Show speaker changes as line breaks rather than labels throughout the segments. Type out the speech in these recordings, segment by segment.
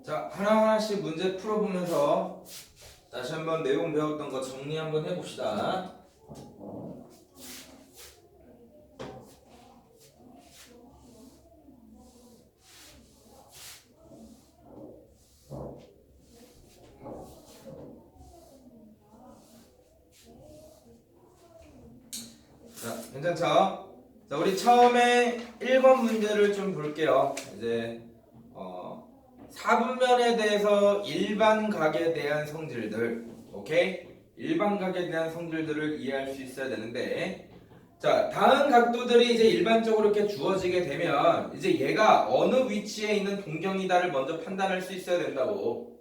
자, 하나하나씩 문제 풀어보면서 다시 한번 내용 배웠던 거 정리 한번 해봅시다. 자, 괜찮죠? 자, 우리 처음에 1번 문제를 좀 볼게요. 이제 4분면에 대해서 일반각에 대한 성질들, 오케이? 일반각에 대한 성질들을 이해할 수 있어야 되는데, 자, 다음 각도들이 이제 일반적으로 이렇게 주어지게 되면 이제 얘가 어느 위치에 있는 동경이다를 먼저 판단할 수 있어야 된다고.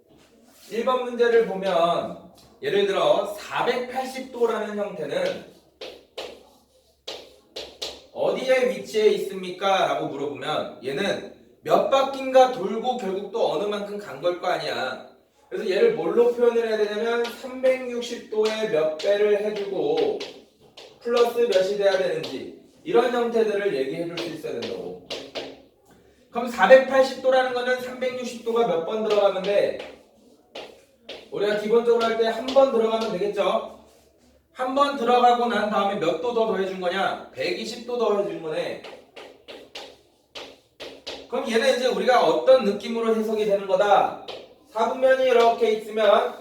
1번 문제를 보면 예를 들어 480도라는 형태는 어디에 위치해 있습니까? 라고 물어보면 얘는 몇 바퀴인가 돌고 결국 또 어느 만큼 간 걸 거 아니야. 그래서 얘를 뭘로 표현을 해야 되냐면 360도에 몇 배를 해주고 플러스 몇이 돼야 되는지 이런 형태들을 얘기해 줄 수 있어야 된다고. 그럼 480도라는 거는 360도가 몇 번 들어가는데 우리가 기본적으로 할 때 한 번 들어가면 되겠죠? 한 번 들어가고 난 다음에 몇 도 더 더해준 거냐? 120도 더해준 거네. 그럼 얘는 이제 우리가 어떤 느낌으로 해석이 되는 거다? 4분면이 이렇게 있으면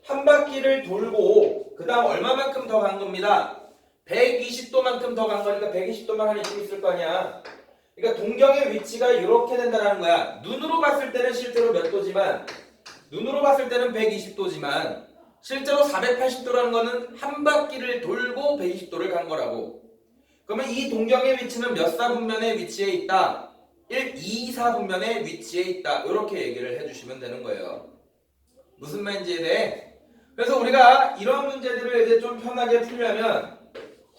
한 바퀴를 돌고 그 다음 얼마만큼 더 간 겁니다. 120도만큼 더 간 거니까 120도만 한 이쯤 있을 거 아니야. 그러니까 동경의 위치가 이렇게 된다는 거야. 눈으로 봤을 때는 실제로 몇 도지만 눈으로 봤을 때는 120도지만 실제로 480도라는 거는 한 바퀴를 돌고 120도를 간 거라고. 그러면 이 동경의 위치는 몇 사분면에 위치해 있다? 1, 2, 4분면에 위치해 있다. 이렇게 얘기를 해주시면 되는 거예요. 무슨 말인지에 대해. 그래서 우리가 이런 문제들을 이제 좀 편하게 풀려면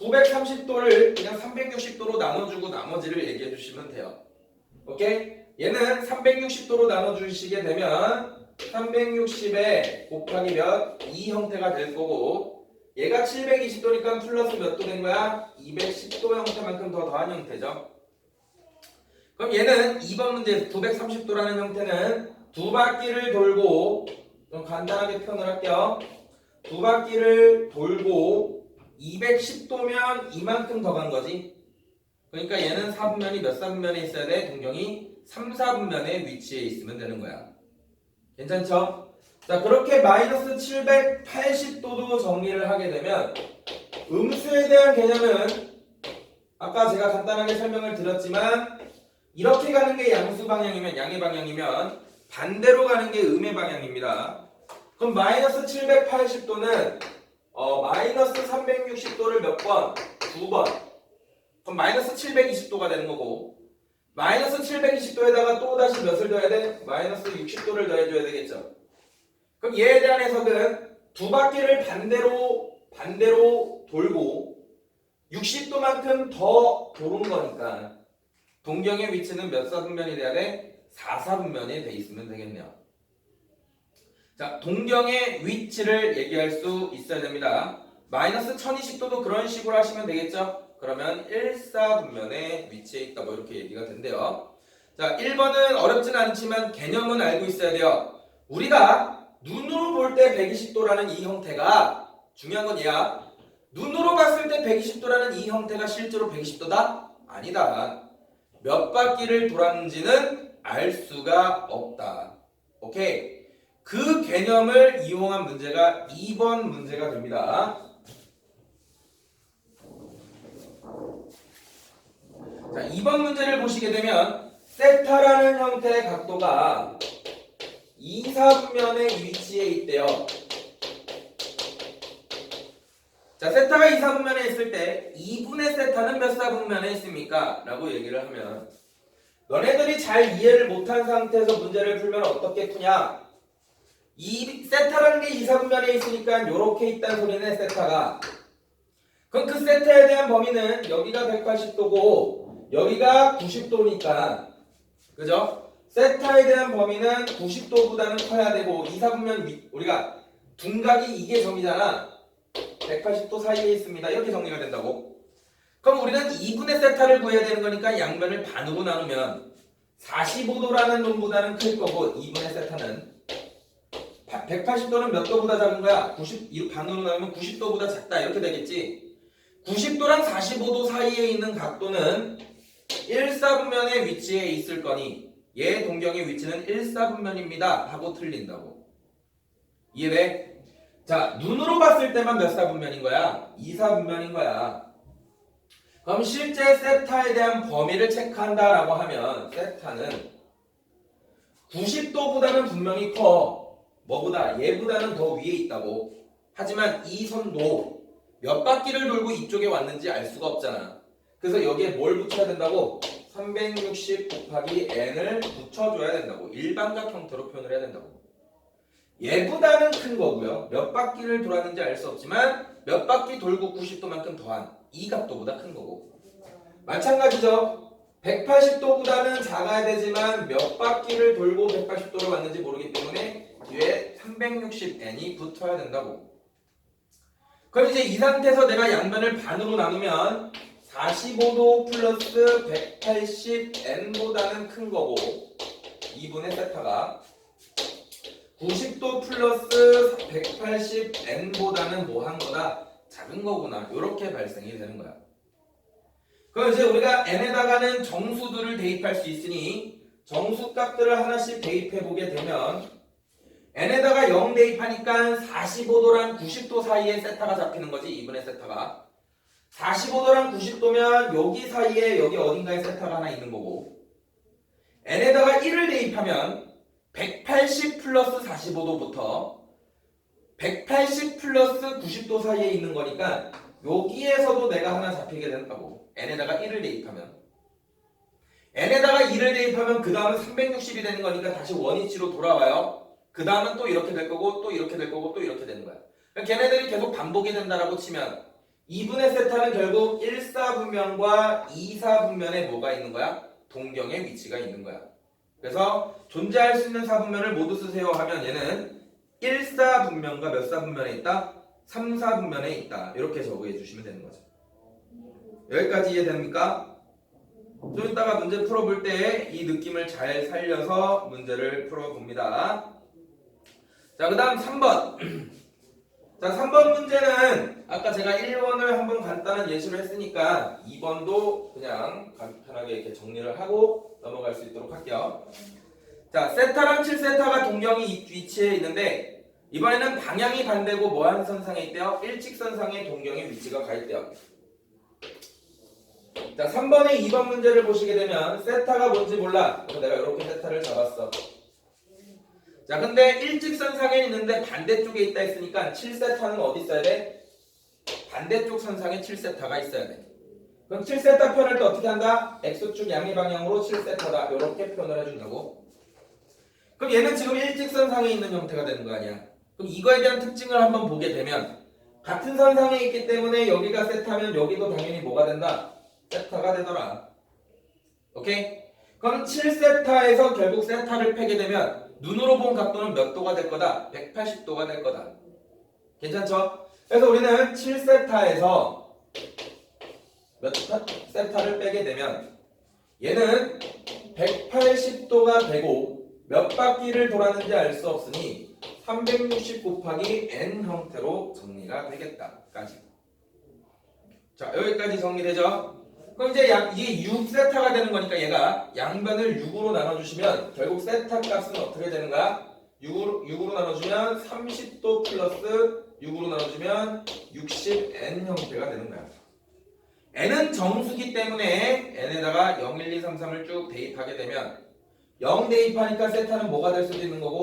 930도를 그냥 360도로 나눠주고 나머지를 얘기해 주시면 돼요. 오케이? 얘는 360도로 나눠주시게 되면 360에 곱하기 몇? 2 형태가 될 거고 얘가 720도니까 플러스 몇 도 된 거야? 210도 형태만큼 더 더한 형태죠. 그럼 얘는 2번 문제에서 930도라는 형태는 두 바퀴를 돌고 좀 간단하게 표현을 할게요. 두 바퀴를 돌고 210도면 이만큼 더 간 거지. 그러니까 얘는 4분면이 몇 사분면에 있어야 돼? 동경이 3, 4분면에 위치해 있으면 되는 거야. 괜찮죠? 자, 그렇게 마이너스 780도도 정리를 하게 되면 음수에 대한 개념은 아까 제가 간단하게 설명을 드렸지만 이렇게 가는 게 양수 방향이면 양의 방향이면 반대로 가는 게 음의 방향입니다. 그럼 마이너스 780도는 마이너스 360도를 몇 번? 두 번. 그럼 마이너스 720도가 되는 거고 마이너스 720도에다가 또 다시 몇을 더해야 돼? 마이너스 60도를 더해줘야 되겠죠. 그럼 얘에 대한 해석은 두 바퀴를 반대로 돌고 60도만큼 더 도는 거니까 동경의 위치는 몇 사분면이 돼야 돼? 4사분면이 돼 있으면 되겠네요. 자, 동경의 위치를 얘기할 수 있어야 됩니다. 마이너스 1020도도 그런 식으로 하시면 되겠죠? 그러면 1사분면에 위치해 있다 뭐 이렇게 얘기가 된대요. 자, 1번은 어렵진 않지만 개념은 알고 있어야 돼요. 우리가 눈으로 볼 때 120도라는 이 형태가 중요한 건 얘야. 눈으로 봤을 때 120도라는 이 형태가 실제로 120도다? 아니다. 몇 바퀴를 돌았는지는 알 수가 없다. 오케이? 그 개념을 이용한 문제가 2번 문제가 됩니다. 자, 2번 문제를 보시게 되면 세타라는 형태의 각도가 2, 4분면에 위치해 있대요. 자, 세타가 2, 4분면에 있을 때 2분의 세타는 몇 사분면에 있습니까? 라고 얘기를 하면 너네들이 잘 이해를 못한 상태에서 문제를 풀면 어떻게 푸냐? 이 세타라는 게 2, 4분면에 있으니까 이렇게 있다는 소리네, 세타가. 그럼 그 세타에 대한 범위는 여기가 180도고 여기가 90도니까 그죠? 세타에 대한 범위는 90도보다는 커야 되고 2, 4분면 우리가 둔각이 이게 점이잖아. 180도 사이에 있습니다. 이렇게 정리가 된다고. 그럼 우리는 2분의 세타를 구해야 되는 거니까 양변을 반으로 나누면 45도라는 놈보다는 클 거고 2분의 세타는 180도는 몇 도보다 작은 거야? 90, 반으로 나누면 90도보다 작다 이렇게 되겠지. 90도랑 45도 사이에 있는 각도는 1사분면의 위치에 있을 거니 얘 동경의 위치는 1사분면입니다 하고 틀린다고. 이해돼? 자, 눈으로 봤을 때만 몇 사분면인 거야? 2사분면인 거야. 그럼 실제 세타에 대한 범위를 체크한다라고 하면 세타는 90도보다는 분명히 커. 뭐보다? 얘보다는 더 위에 있다고. 하지만 이 선도 몇 바퀴를 돌고 이쪽에 왔는지 알 수가 없잖아. 그래서 여기에 뭘 붙여야 된다고? 360 곱하기 n을 붙여줘야 된다고. 일반각 형태로 표현을 해야 된다고. 얘보다는 큰 거고요. 몇 바퀴를 돌았는지 알 수 없지만 몇 바퀴 돌고 90도만큼 더한 이 각도보다 큰 거고. 마찬가지죠. 180도보다는 작아야 되지만 몇 바퀴를 돌고 180도로 왔는지 모르기 때문에 뒤에 360n이 붙어야 된다고. 그럼 이제 이 상태에서 내가 양변을 반으로 나누면 45도 플러스 180n보다는 큰 거고 2분의 세타가 90도 플러스 180n보다는 뭐 한 거다? 작은 거구나. 이렇게 발생이 되는 거야. 그럼 이제 우리가 n에다가는 정수들을 대입할 수 있으니 정수값들을 하나씩 대입해 보게 되면 n에다가 0 대입하니까 45도랑 90도 사이에 세타가 잡히는 거지. 2분의 세타가 45도랑 90도면 여기 사이에 여기 어딘가에 세타가 하나 있는 거고 n에다가 1을 대입하면 180 플러스 45도부터 180 플러스 90도 사이에 있는 거니까 여기에서도 내가 하나 잡히게 된다고. n에다가 1을 대입하면 n에다가 2를 대입하면 그 다음은 360이 되는 거니까 다시 원위치로 돌아와요. 그 다음은 또 이렇게 될 거고 또 이렇게 될 거고 또 이렇게 되는 거야. 그러니까 걔네들이 계속 반복이 된다라고 치면 2분의 세타는 결국 1사분면과 2사분면에 뭐가 있는 거야? 동경의 위치가 있는 거야. 그래서 존재할 수 있는 사분면을 모두 쓰세요 하면 얘는 1사분면과 몇 사분면에 있다? 3사분면에 있다. 이렇게 적어해 주시면 되는 거죠. 여기까지 이해됩니까? 좀 이따가 문제 풀어볼 때 이 느낌을 잘 살려서 문제를 풀어봅니다. 자, 그 다음 3번. 자, 3번 문제는 아까 제가 1번을 한번 간단한 예시로 했으니까 2번도 그냥 간편하게 이렇게 정리를 하고 넘어갈 수 있도록 할게요. 자, 세타랑 7세타가 동경이 위치해 있는데 이번에는 방향이 반대고 뭐한 선상에 있대요? 일직선상에 동경의 위치가 가 있대요. 자, 3번의 2번 문제를 보시게 되면 세타가 뭔지 몰라. 그래서 내가 이렇게 세타를 잡았어. 자, 근데 일직선상에 있는데 반대쪽에 있다 했으니까 7세타는 어디 있어야 돼? 반대쪽 선상에 7세타가 있어야 돼. 그럼 7세타 표현할 때 어떻게 한다? X축 양의 방향으로 7세타다. 이렇게 표현을 해준다고. 그럼 얘는 지금 일직선상에 있는 형태가 되는 거 아니야. 그럼 이거에 대한 특징을 한번 보게 되면 같은 선상에 있기 때문에 여기가 세타면 여기도 당연히 뭐가 된다? 세타가 되더라. 오케이? 그럼 7세타에서 결국 세타를 빼게 되면 눈으로 본 각도는 몇 도가 될 거다? 180도가 될 거다. 괜찮죠? 그래서 우리는 7세타에서 몇 세타를 빼게 되면 얘는 180도가 되고 몇 바퀴를 돌았는지 알 수 없으니 360 곱하기 n 형태로 정리가 되겠다까지. 자, 여기까지 정리되죠? 그럼 이제 이게 6세타가 되는 거니까 얘가 양변을 6으로 나눠주시면 결국 세타 값은 어떻게 되는 거야? 6으로 나눠주면 30도 플러스 6으로 나눠주면 60n 형태가 되는 거야. n은 정수기 때문에 n에다가 0, 1, 2, 3, 3을 쭉 대입하게 되면 0 대입하니까 세타는 뭐가 될 수도 있는 거고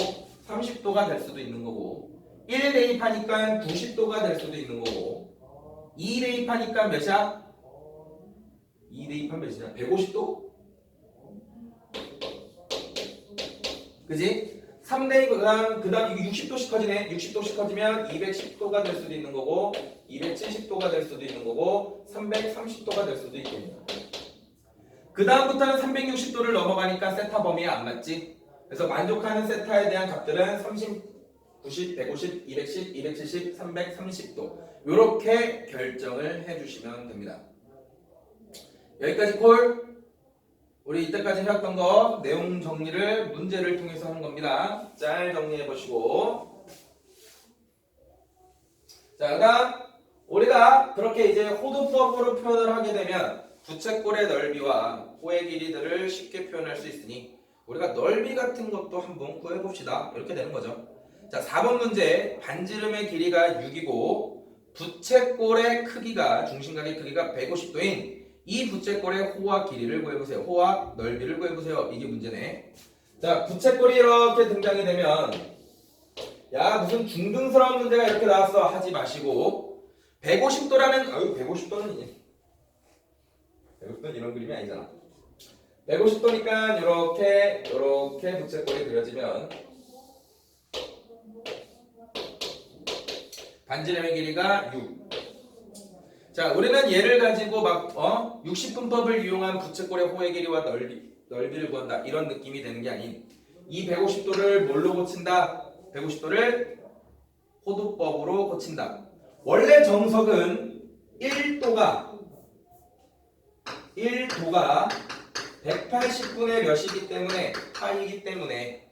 30도가 될 수도 있는 거고 1 대입하니까 90도가 될 수도 있는 거고 2 대입하니까 몇이야? 2 대입하면 몇이냐? 150도? 그지? 3 대입 그 다음 이게 60도씩 커지네. 60도씩 커지면 210도가 될 수도 있는 거고 270도가 될 수도 있는 거고 330도가 될 수도 있겠네요. 그 다음부터는 360도를 넘어가니까 세타 범위에 안 맞지? 그래서 만족하는 세타에 대한 값들은 30, 90, 150, 210, 270, 330도 이렇게 결정을 해주시면 됩니다. 여기까지 콜? 우리 이때까지 해왔던 거 내용 정리를 문제를 통해서 하는 겁니다. 잘 정리해 보시고. 자, 그다음 우리가 그렇게 이제 호도법으로 표현을 하게 되면 부채꼴의 넓이와 호의 길이들을 쉽게 표현할 수 있으니 우리가 넓이 같은 것도 한번 구해 봅시다. 이렇게 되는 거죠. 자, 4번 문제. 반지름의 길이가 6이고 부채꼴의 크기가 중심각의 크기가 150도인 이 부채꼴의 호와 길이를 구해보세요. 호와 넓이를 구해보세요. 이게 문제네. 자, 부채꼴이 이렇게 등장이 되면 야 무슨 중등스러운 문제가 이렇게 나왔어 하지 마시고 150도라는 150도는 이런 그림이 아니잖아. 150도니까 이렇게 부채꼴이 그려지면 반지름의 길이가 6. 자, 우리는 얘를 가지고 막 60분법을 이용한 부채꼴의 호의 길이와 넓이를 구한다 이런 느낌이 되는 게 아닌 이 150도를 뭘로 고친다? 150도를 호도법으로 고친다. 원래 정석은 1도가 180분의 몇이기 때문에 파이기 때문에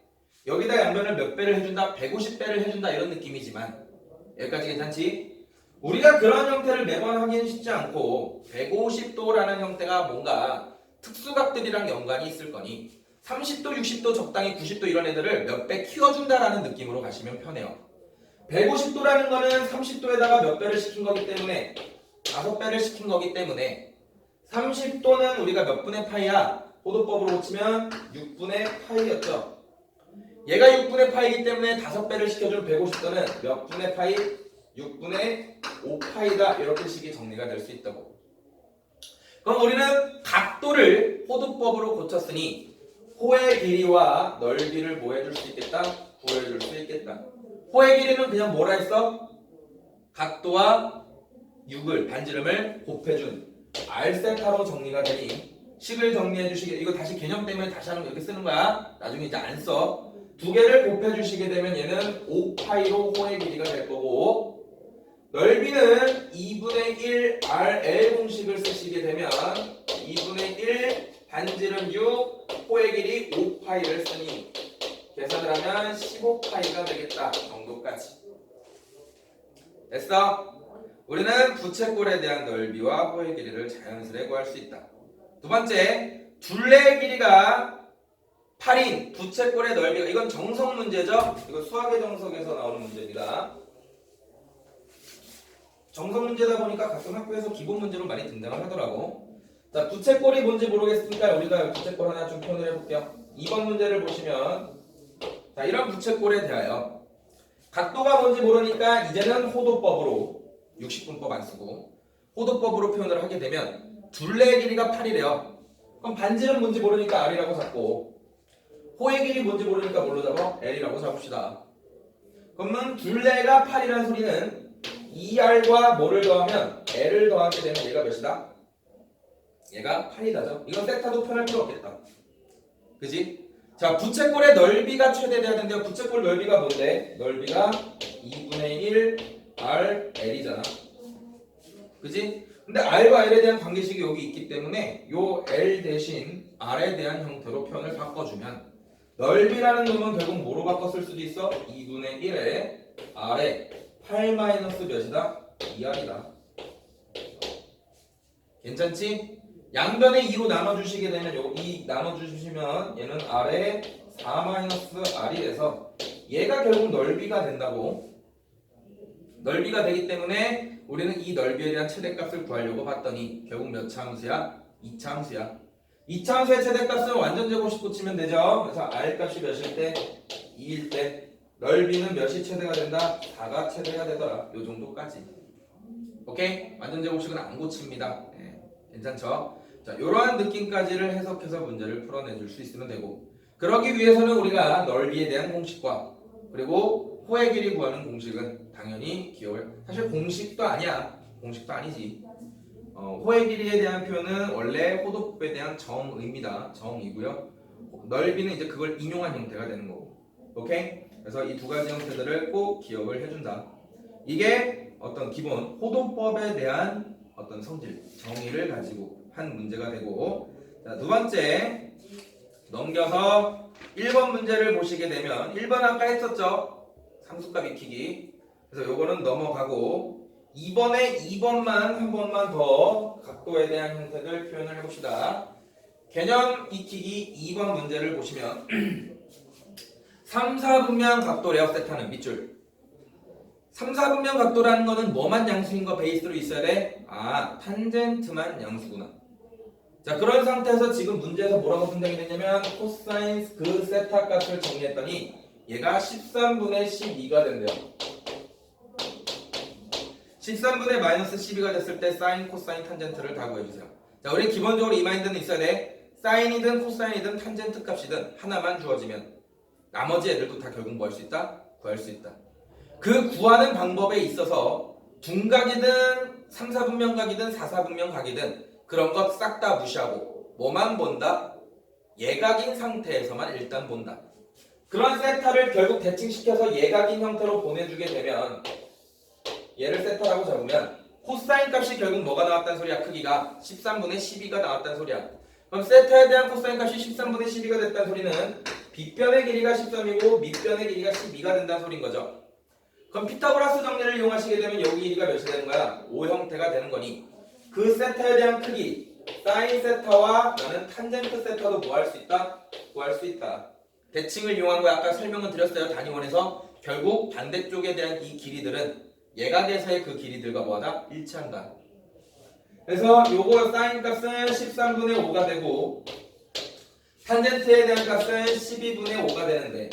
여기다 양변을 몇 배를 해준다? 150배를 해준다 이런 느낌이지만 여기까지 괜찮지? 우리가 그런 형태를 매번 하기는 쉽지 않고 150도라는 형태가 뭔가 특수각들이랑 연관이 있을 거니 30도, 60도, 적당히 90도 이런 애들을 몇 배 키워준다라는 느낌으로 가시면 편해요. 150도라는 거는 30도에다가 몇 배를 시킨 거기 때문에 5배를 시킨 거기 때문에 30도는 우리가 몇 분의 파이야? 호도법으로 고치면 6분의 파이였죠. 얘가 6분의 파이이기 때문에 5배를 시켜준 150도는 몇 분의 파이? 6분의 5파이다 이렇게 식이 정리가 될 수 있다고. 그럼 우리는 각도를 호도법으로 고쳤으니 호의 길이와 넓이를 뭐 해줄 수 있겠다? 구해줄 수 있겠다. 호의 길이는 그냥 뭐라 했어? 각도와 6을 반지름을 곱해준 R세타로 정리가 되니 식을 정리해 주시게 이거 다시 개념 때문에 다시 하는 거 이렇게 쓰는 거야. 나중에 이제 안 써. 두 개를 곱해 주시게 되면 얘는 5파이로 호의 길이가 될 거고 넓이는 2분의 1 RL 공식을 쓰시게 되면 2분의 1 반지름 6 호의 길이 5파이를 쓰니 계산을 하면 15파이가 되겠다 정도까지. 됐어? 우리는 부채꼴에 대한 넓이와 호의 길이를 자연스레 구할 수 있다. 두 번째, 둘레의 길이가 8인 부채꼴의 넓이가 이건 정석 문제죠? 이거 수학의 정석에서 나오는 문제입니다. 정석 문제다 보니까 가끔 학교에서 기본 문제로 많이 등장을 하더라고. 자, 부채꼴이 뭔지 모르겠으니까 우리가 부채꼴 하나 좀 표현을 해볼게요. 2번 문제를 보시면 자, 이런 부채꼴에 대하여 각도가 뭔지 모르니까 이제는 호도법으로 60분법 안 쓰고 호도법으로 표현을 하게 되면 둘레의 길이가 8이래요. 그럼 반지름 뭔지 모르니까 R이라고 잡고 호의 길이 뭔지 모르니까 뭘로 잡아? L이라고 잡읍시다. 그러면 둘레가 8이라는 소리는 2R과 뭐를 더하면 L을 더하게 되면 얘가 몇이다? 얘가 8이다죠. 이건 세타도 표현할 필요 없겠다. 그지? 자, 부채꼴의 넓이가 최대돼야 되는데요. 부채꼴 넓이가 뭔데? 넓이가 2분의 1 RL이잖아. 그지? 근데 R과 L에 대한 관계식이 여기 있기 때문에 요 L 대신 R에 대한 형태로 표현을 바꿔주면 넓이라는 놈은 결국 뭐로 바꿨을 수도 있어? 2분의 1에 R에 8 마이너스 몇이다? 2R이다. 괜찮지? 양변에 2로 나눠주시게 되면 요 2 나눠주시면 얘는 R에 4 마이너스 R이 돼서 얘가 결국 넓이가 된다고. 넓이가 되기 때문에 우리는 이 넓이에 대한 최대값을 구하려고 봤더니 결국 몇 차 함수야? 2차 함수야. 2차 함수의 최대값은 완전 제곱식 고치면 되죠. 그래서 R 값이 몇일 때? 2일 때 넓이는 몇이 최대가 된다? 4가 최대가 되더라. 요 정도까지. 오케이? 완전 제곱식은 안 고칩니다. 네, 괜찮죠? 자, 요러한 느낌까지를 해석해서 문제를 풀어내줄 수 있으면 되고 그러기 위해서는 우리가 넓이에 대한 공식과 그리고 호의 길이 구하는 공식은 당연히 기억을 사실 공식도 아니야. 공식도 아니지. 호의 길이에 대한 표현은 원래 호도법에 대한 정의입니다. 정이고요. 넓이는 이제 그걸 인용한 형태가 되는 거고. 오케이? 그래서 이 두 가지 형태들을 꼭 기억을 해준다. 이게 어떤 기본 호도법에 대한 어떤 성질, 정의를 가지고 한 문제가 되고 자, 두 번째 넘겨서 1번 문제를 보시게 되면 1번 아까 했었죠? 상수값 익히기. 그래서 요거는 넘어가고 2번만 한 번만 더 각도에 대한 형태들 표현을 해봅시다. 개념 익히기 2번 문제를 보시면 3, 4분면 각도 레어 세타는 밑줄. 3, 4분면 각도라는 거는 뭐만 양수인 거 베이스로 있어야 돼? 아, 탄젠트만 양수구나. 자, 그런 상태에서 지금 문제에서 뭐라고 분석이 됐냐면 코사인 그 세타 값을 정리했더니 얘가 13분의 12가 된대요. 13분의 마이너스 12가 됐을 때 사인, 코사인, 탄젠트를 다 구해주세요. 자, 우리 기본적으로 이 마인드는 있어야 돼. 사인이든 코사인이든 탄젠트 값이든 하나만 주어지면 나머지 애들도 다 결국 뭐 할 수 있다? 구할 수 있다. 그 구하는 방법에 있어서 둔각이든 3, 4분면각이든 4, 4분면각이든 그런 것 싹 다 무시하고 뭐만 본다? 예각인 상태에서만 일단 본다. 그런 세타를 결국 대칭시켜서 예각인 형태로 보내주게 되면 얘를 세타라고 잡으면 코사인 값이 결국 뭐가 나왔다는 소리야? 크기가 13분의 12가 나왔다는 소리야. 그럼 세타에 대한 코사인 값이 13분의 12가 됐다는 소리는 빗변의 길이가 13이고 밑변의 길이가 12가 된다는 소리인 거죠. 그럼 피타고라스 정리를 이용하시게 되면 여기 길이가 몇이 되는 거야? 5 형태가 되는 거니 그 세타에 대한 크기 사인 세타와 나는 탄젠트 세타도 뭐 할 수 있다? 구할 수 있다. 대칭을 이용한 거 아까 설명을 드렸어요. 단위원에서 결국 반대쪽에 대한 이 길이들은 예각에서의 그 길이들과 뭐하다? 일치한다. 그래서 요거 사인 값은 13분의 5가 되고 탄젠트에 대한 값은 12분의 5가 되는데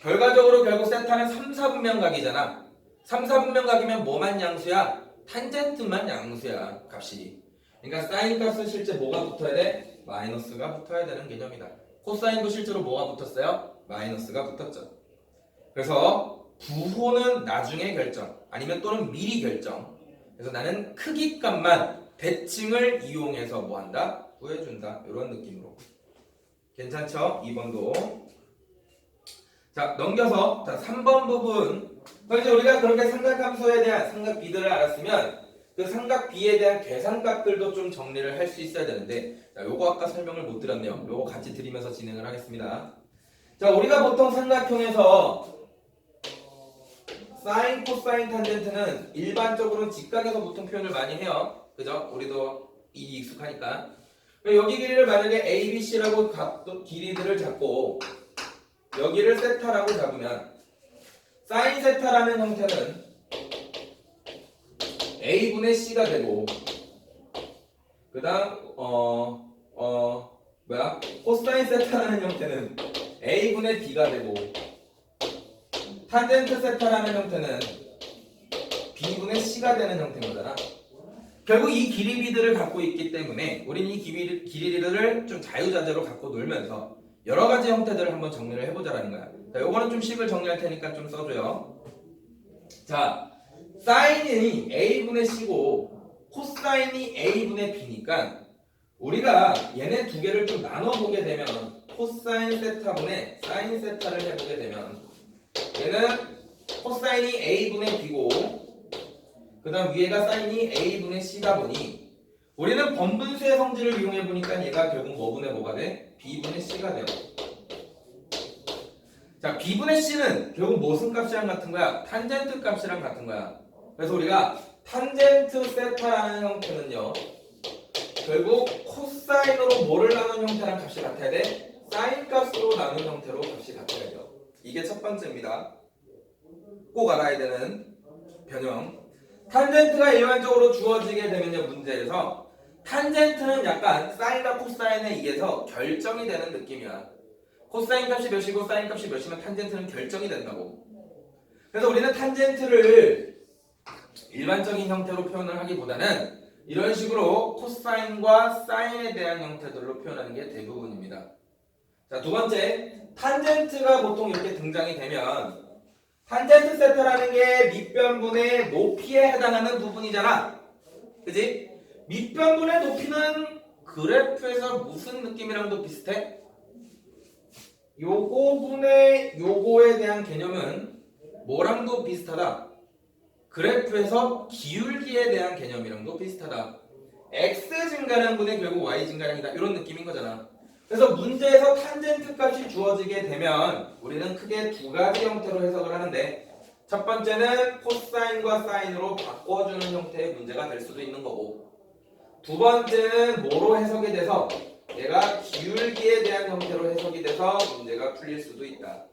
결과적으로 결국 세타는 3, 4분면각이잖아. 3, 4분면각이면 뭐만 양수야? 탄젠트만 양수야, 값이. 그러니까 사인 값은 실제 뭐가 붙어야 돼? 마이너스가 붙어야 되는 개념이다. 코사인도 실제로 뭐가 붙었어요? 마이너스가 붙었죠. 그래서 부호는 나중에 결정, 아니면 또는 미리 결정. 그래서 나는 크기 값만 대칭을 이용해서 뭐한다? 구해준다. 이런 느낌으로. 괜찮죠? 2번도. 자, 넘겨서 자 3번 부분. 이제 우리가 그렇게 삼각함수에 대한 삼각비들을 알았으면 그 삼각비에 대한 계산값들도 좀 정리를 할 수 있어야 되는데 자, 요거 아까 설명을 못 드렸네요. 요거 같이 드리면서 진행을 하겠습니다. 자, 우리가 보통 삼각형에서 사인, 코사인, 탄젠트는 일반적으로는 직각에서 보통 표현을 많이 해요. 그죠? 우리도 이 익숙하니까. 여기 길이를 만약에 A, B, C라고 각도 길이들을 잡고 여기를 세타라고 잡으면 사인 세타라는 형태는 A분의 C가 되고 그 다음 코사인 세타라는 형태는 A분의 B가 되고 탄젠트 세타라는 형태는 B분의 C가 되는 형태인 거잖아. 결국 이 길이비들을 갖고 있기 때문에 우리는 이 길이비들을 좀 자유자재로 갖고 놀면서 여러 가지 형태들을 한번 정리를 해보자라는 거야. 자, 요거는 좀 식을 정리할 테니까 좀 써줘요. 자, 사인이 A분의 C고 코사인이 A분의 B니까 우리가 얘네 두 개를 좀 나눠보게 되면 코사인 세타분의 사인 세타를 해보게 되면 얘는 코사인이 A분의 B고 그 다음 위에가 사인이 A분의 C다 보니 우리는 번분수의 성질을 이용해 보니까 얘가 결국 뭐분의 뭐가 돼? B분의 C가 돼요. 자, B분의 C는 결국 무슨 값이랑 같은 거야? 탄젠트 값이랑 같은 거야. 그래서 우리가 탄젠트 세타라는 형태는요 결국 코사인으로 뭐를 나눈 형태랑 값이 같아야 돼? 사인 값으로 나눈 형태로 값이 같아야 돼요. 이게 첫 번째입니다. 꼭 알아야 되는 변형. 탄젠트가 일반적으로 주어지게 되면요 문제에서 탄젠트는 약간 사인과 코사인에 의해서 결정이 되는 느낌이야. 코사인 값이 몇이고 사인 값이 몇이면 탄젠트는 결정이 된다고. 그래서 우리는 탄젠트를 일반적인 형태로 표현을 하기보다는 이런 식으로 코사인과 사인에 대한 형태들로 표현하는 게 대부분입니다. 자, 두 번째, 탄젠트가 보통 이렇게 등장이 되면 탄젠트 세타라는 게 밑변분의 높이에 해당하는 부분이잖아. 그지? 밑변분의 높이는 그래프에서 무슨 느낌이랑도 비슷해? 요거 분의 요거에 대한 개념은 뭐랑도 비슷하다. 그래프에서 기울기에 대한 개념이랑도 비슷하다. x 증가량분의 결국 y 증가량이다. 이런 느낌인 거잖아. 그래서 문제에서 탄젠트 값이 주어지게 되면 우리는 크게 두 가지 형태로 해석을 하는데 첫 번째는 코사인과 사인으로 바꿔주는 형태의 문제가 될 수도 있는 거고 두 번째는 뭐로 해석이 돼서 얘가 기울기에 대한 형태로 해석이 돼서 문제가 풀릴 수도 있다.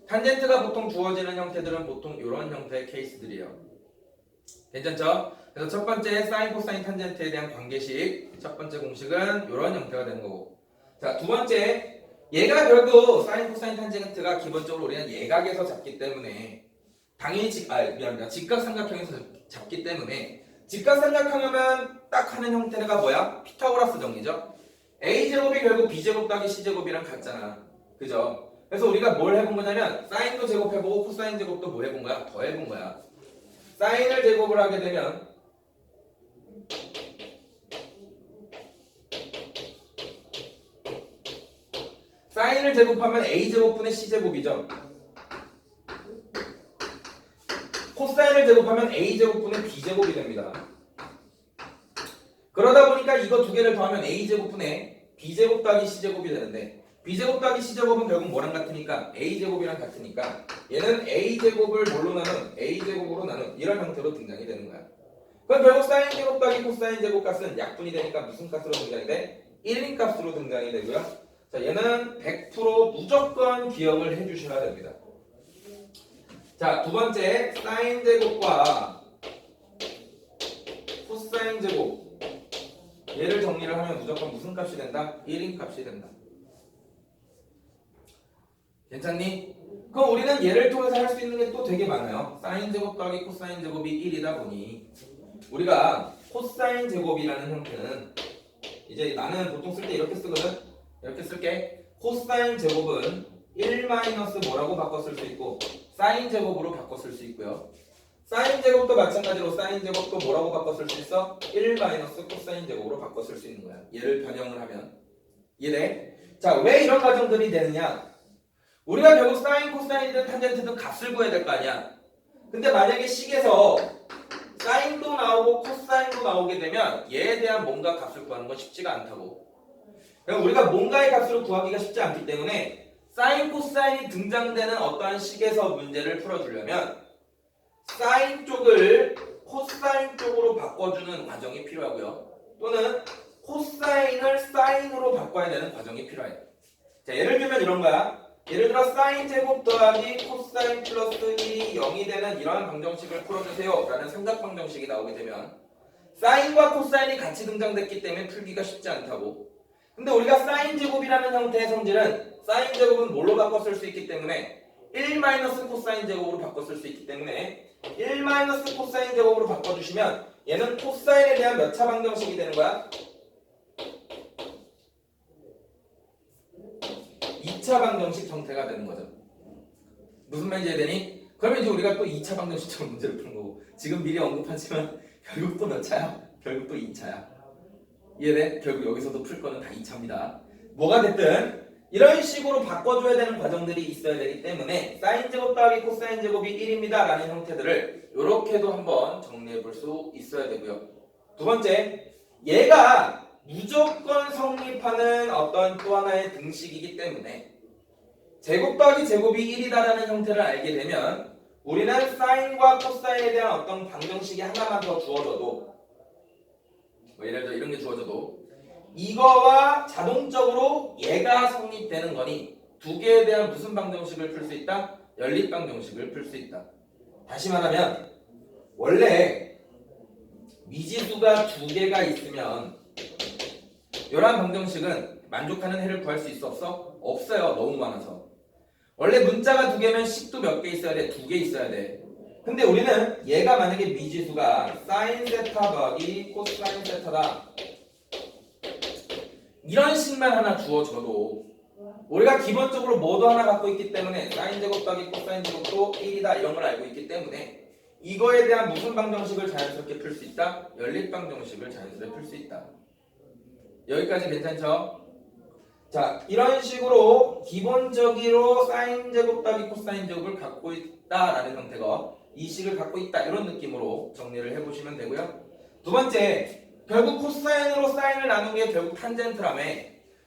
탄젠트가 보통 주어지는 형태들은 보통 이런 형태의 케이스들이에요. 괜찮죠? 그래서 첫 번째 사인, 코사인, 탄젠트에 대한 관계식 첫 번째 공식은 이런 형태가 되는 거고 자, 두 번째 얘가 결국 사인, 코사인, 탄젠트가 기본적으로 우리는 예각에서 잡기 때문에 당연히 직각삼각형에서 잡기 때문에 직각삼각형하면 딱 하는 형태가 뭐야? 피타고라스 정리죠? a제곱이 결국 b제곱 더하기 c제곱이랑 같잖아. 그죠? 그래서 우리가 뭘 해본 거냐면 사인도 제곱해보고 코사인 제곱도 뭐 해본 거야? 더 해본 거야. 사인을 제곱을 하게 되면 사인을 제곱하면 a제곱분의 c제곱이죠. 코사인을 제곱하면 a제곱분의 b제곱이 됩니다. 그러다 보니까 이거 두 개를 더하면 a제곱분의 b제곱 더하기 c제곱이 되는데 b제곱 더하기 c제곱은 결국 뭐랑 같으니까 a제곱이랑 같으니까 얘는 a제곱을 뭘로 나눈? a제곱으로 나눈 이런 형태로 등장이 되는 거야. 그럼 결국 사인 제곱 더하기 코사인 제곱 값은 약분이 되니까 무슨 값으로 등장이 돼? 1인 값으로 등장이 되고요. 자, 얘는 100% 무조건 기억을 해주셔야 됩니다. 자, 두 번째 사인 제곱과 코사인 제곱 얘를 정리를 하면 무조건 무슨 값이 된다? 1인 값이 된다. 괜찮니? 그럼 우리는 얘를 통해서 할 수 있는 게 또 되게 많아요. 사인 제곱 더하기 코사인 제곱이 1이다 보니 우리가 코사인 제곱이라는 형태는 이제 나는 보통 쓸 때 이렇게 쓰거든. 이렇게 쓸게. 코사인 제곱은 1 마이너스 뭐라고 바꿔 쓸 수 있고 사인 제곱으로 바꿔 쓸 수 있고요. 사인 제곱도 마찬가지로 사인 제곱도 뭐라고 바꿔 쓸 수 있어? 1 마이너스 코사인 제곱으로 바꿔 쓸 수 있는 거야. 얘를 변형을 하면. 이해돼? 자, 왜 이런 과정들이 되느냐? 우리가 결국 사인, 코사인이든 탄젠트든 값을 구해야 될 거 아니야. 근데 만약에 식에서 사인도 나오고 코사인도 나오게 되면 얘에 대한 뭔가 값을 구하는 건 쉽지가 않다고. 그러니까 우리가 뭔가의 값으로 구하기가 쉽지 않기 때문에 사인, 코사인이 등장되는 어떠한 식에서 문제를 풀어주려면 사인 쪽을 코사인 쪽으로 바꿔주는 과정이 필요하고요. 또는 코사인을 사인으로 바꿔야 되는 과정이 필요해요. 자, 예를 들면 이런 거야. 예를 들어 사인 제곱 더하기 코사인 플러스 1이 0이 되는 이러한 방정식을 풀어주세요 라는 삼각 방정식이 나오게 되면 사인과 코사인이 같이 등장됐기 때문에 풀기가 쉽지 않다고. 근데 우리가 사인 제곱이라는 형태의 성질은 사인 제곱은 뭘로 바꿔 쓸 수 있기 때문에 1 마이너스 코사인 제곱으로 바꿔 쓸 수 있기 때문에 1 마이너스 코사인 제곱으로 바꿔주시면 얘는 코사인에 대한 몇 차 방정식이 되는 거야? 2차 방정식 형태가 되는 거죠. 무슨 말인지 이해되니? 그러면 이제 우리가 또 2차 방정식처럼 문제를 푸는 거고 지금 미리 언급하지만 결국 또 몇 차야? 결국 또 2차야. 이해돼? 결국 여기서도 풀 거는 다 2차입니다. 뭐가 됐든 이런 식으로 바꿔줘야 되는 과정들이 있어야 되기 때문에 사인 제곱 더하기 코사인 제곱이 1입니다 라는 형태들을 이렇게도 한번 정리해 볼 수 있어야 되고요. 두 번째, 얘가 무조건 성립하는 어떤 또 하나의 등식이기 때문에 제곱 더하기 제곱이 1이다라는 형태를 알게 되면 우리는 사인과 코사인에 대한 어떤 방정식이 하나만 더 주어져도 뭐 예를 들어 이런 게 주어져도 이거와 자동적으로 얘가 성립되는 거니 두 개에 대한 무슨 방정식을 풀 수 있다? 연립 방정식을 풀 수 있다. 다시 말하면 원래 미지수가 두 개가 있으면 이러한 방정식은 만족하는 해를 구할 수 있어 없어? 없어요. 너무 많아서. 원래 문자가 두 개면 식도 몇 개 있어야 돼? 두 개 있어야 돼. 근데 우리는 얘가 만약에 미지수가 사인 세타 더하기 코사인 세타다 이런 식만 하나 주어져도 우리가 기본적으로 뭐도 하나 갖고 있기 때문에 사인 제곱 더하기 코사인 제곱도 1이다 이런 걸 알고 있기 때문에 이거에 대한 무슨 방정식을 자연스럽게 풀 수 있다? 연립 방정식을 자연스럽게 풀 수 있다. 여기까지 괜찮죠? 자, 이런 식으로 기본적으로 사인 제곱 더하기 코사인 제곱을 갖고 있다라는 형태가 이 식을 갖고 있다 이런 느낌으로 정리를 해보시면 되고요. 두 번째, 결국 코사인으로 사인을 나눈 게 결국 탄젠트라며.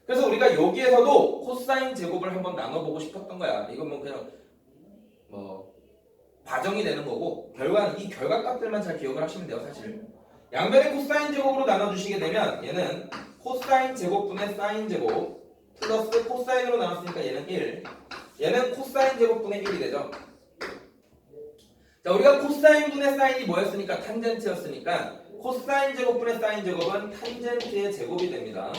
그래서 우리가 여기에서도 코사인 제곱을 한번 나눠보고 싶었던 거야. 이건 뭐 그냥 뭐 과정이 되는 거고, 결과는 이 결과값들만 잘 기억을 하시면 돼요. 사실 양변의 코사인 제곱으로 나눠주시게 되면 얘는 코사인 제곱분의 사인 제곱 플러스 코사인으로 나눴으니까 얘는 1, 얘는 코사인 제곱분의 1이 되죠. 자, 우리가 코사인분의 사인이 뭐였으니까 탄젠트였으니까 코사인 제곱분의 사인 제곱은 탄젠트의 제곱이 됩니다.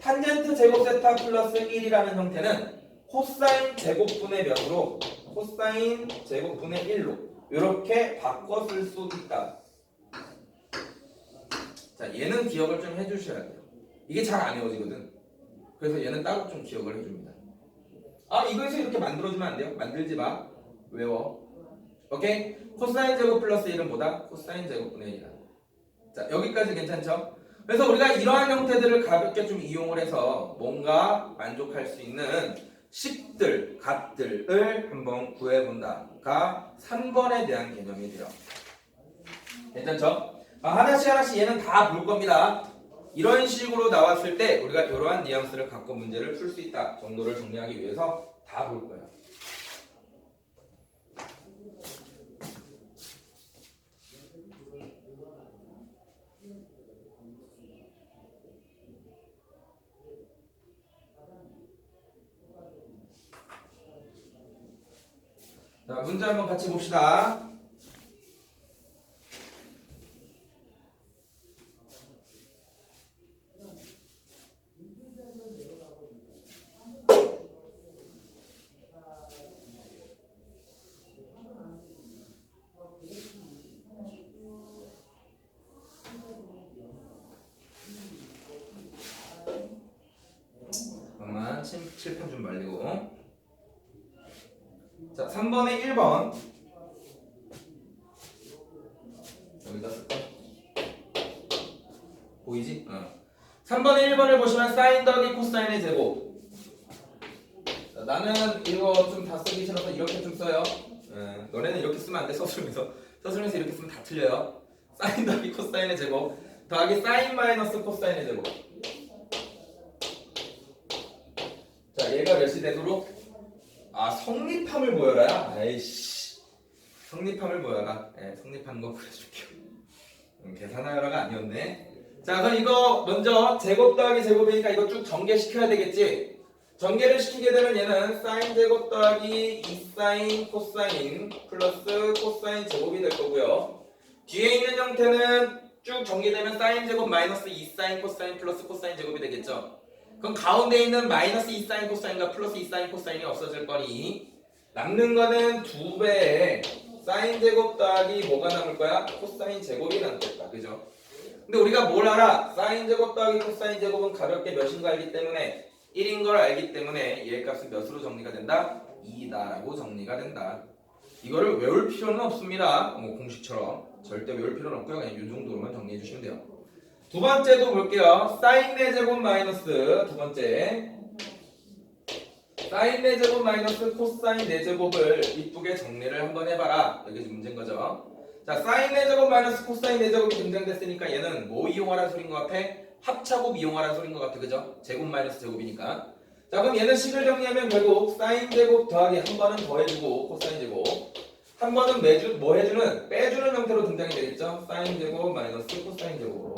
탄젠트 제곱 세타 플러스 1이라는 형태는 코사인 제곱분의 몇으로 코사인 제곱분의 1로 이렇게 바꿔 쓸 수 있다. 자, 얘는 기억을 좀 해주셔야 돼요. 이게 잘 안 외워지거든. 그래서 얘는 따로 좀 기억을 해줍니다. 아, 이거에서 이렇게 만들어주면 안 돼요? 만들지 마. 외워. 오케이? 코사인 제곱 플러스 1은 뭐다? 코사인 제곱분의 1이다. 자, 여기까지 괜찮죠? 그래서 우리가 이러한 형태들을 가볍게 좀 이용을 해서 뭔가 만족할 수 있는 식들, 값들을 한번 구해본다가 3번에 대한 개념이 돼요. 괜찮죠? 하나씩 하나씩 얘는 다 볼 겁니다. 이런 식으로 나왔을 때 우리가 이러한 뉘앙스를 갖고 문제를 풀 수 있다 정도를 정리하기 위해서 다 볼 거예요. 자, 문제 한번 같이 봅시다. 잠깐만, 칠판 좀 말리고. 자, 3번에 1번. 여기다 쓸까? 보이지? 3번에 1번을 보시면 사인 더하기 코사인의 제곱. 자, 나는 이거 좀 다 쓰기 싫어서 이렇게 좀 써요. 너네는 이렇게 쓰면 안 돼. 서술면서 이렇게 쓰면 다 틀려요. 사인 더하기 코사인의 제곱 더하기 사인 마이너스 코사인의 제곱. 자, 얘가 몇이 되도록? 성립함을 보여라야? 아이씨, 성립함을 보여라. 성립하는 거 보여줄게요. 계산하여라가 아니었네. 자, 그럼 이거 먼저 제곱 더하기 제곱이니까 이거 쭉 전개시켜야 되겠지? 전개를 시키게 되면 얘는 사인 제곱 더하기 2사인 코사인 플러스 코사인 제곱이 될 거고요. 뒤에 있는 형태는 쭉 전개되면 사인 제곱 마이너스 2사인 코사인 플러스 코사인 제곱이 되겠죠? 그럼 가운데 있는 마이너스 2사인 코사인과 플러스 2사인 코사인이 없어질 거니 남는 거는 2배의 사인 제곱 더하기 뭐가 남을 거야? 코사인 제곱이 남겠다. 그죠? 근데 우리가 뭘 알아? 사인 제곱 더하기 코사인 제곱은 가볍게 몇인 거 알기 때문에 1인 걸 알기 때문에 얘 값은 몇으로 정리가 된다? 2다라고 정리가 된다. 이거를 외울 필요는 없습니다. 뭐 공식처럼 절대 외울 필요는 없고요. 그냥 이 정도로만 정리해 주시면 돼요. 두 번째도 볼게요. 사인 4제곱 마이너스 두 번째 사인 4제곱 마이너스 코사인 4제곱을 이쁘게 정리를 한번 해봐라. 여기 문제인 거죠. 자, 사인 4제곱 마이너스 코사인 4제곱이 등장됐으니까 얘는 뭐 이용하라는 소린 것 같아? 합차곱 이용하라는 소린 것 같아. 그죠? 제곱 마이너스 제곱이니까. 자, 그럼 얘는 식을 정리하면 결국 사인 제곱 더하기 한 번은 더해주고 코사인 제곱 한 번은 매주 뭐 해주는? 빼주는 형태로 등장이 되겠죠? 사인 제곱 마이너스 코사인 제곱으로.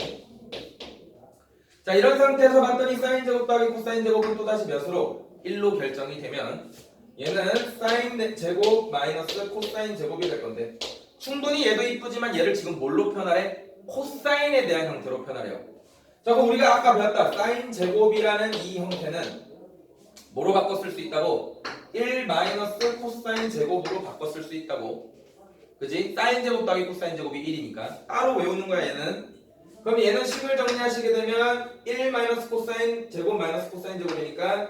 자, 이런 상태에서 봤더니 사인 제곱 더하기 코사인 제곱은 또다시 몇으로? 1로 결정이 되면 얘는 사인 제곱 마이너스 코사인 제곱이 될 건데 충분히 얘도 이쁘지만 얘를 지금 뭘로 표현하래? 코사인에 대한 형태로 표현하래요. 자, 그럼 우리가 아까 배웠다 사인 제곱이라는 이 형태는 뭐로 바꿔 쓸 수 있다고? 1 마이너스 코사인 제곱으로 바꿔 쓸 수 있다고. 그지? 사인 제곱 더하기 코사인 제곱이 1이니까 따로 외우는 거야 얘는. 그럼 얘는 식을 정리하시게 되면 1 마이너스 코사인 제곱 마이너스 코사인 제곱이니까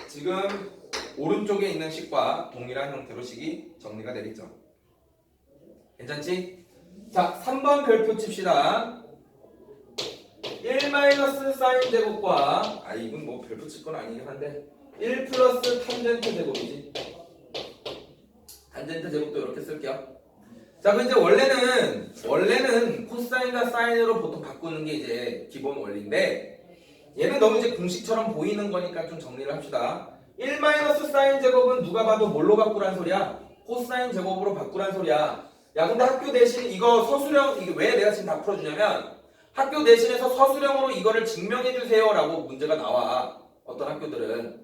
지금 오른쪽에 있는 식과 동일한 형태로 식이 정리가 되겠죠. 괜찮지? 자, 3번 별표 칩시다. 1 마이너스 사인 제곱과 이건 뭐 별표 칠 건 아니긴 한데 1 플러스 탄젠트 제곱이지. 탄젠트 제곱도 이렇게 쓸게요. 자, 그 이제 원래는 코사인과 사인으로 보통 바꾸는 게 이제 기본 원리인데 얘는 너무 이제 공식처럼 보이는 거니까 좀 정리를 합시다. 1 마이너스 사인 제곱은 누가 봐도 뭘로 바꾸란 소리야? 코사인 제곱으로 바꾸란 소리야. 야, 근데 학교 대신 이거 서술형, 이게 왜 내가 지금 다 풀어주냐면 학교 대신해서 서술형으로 이거를 증명해주세요 라고 문제가 나와. 어떤 학교들은.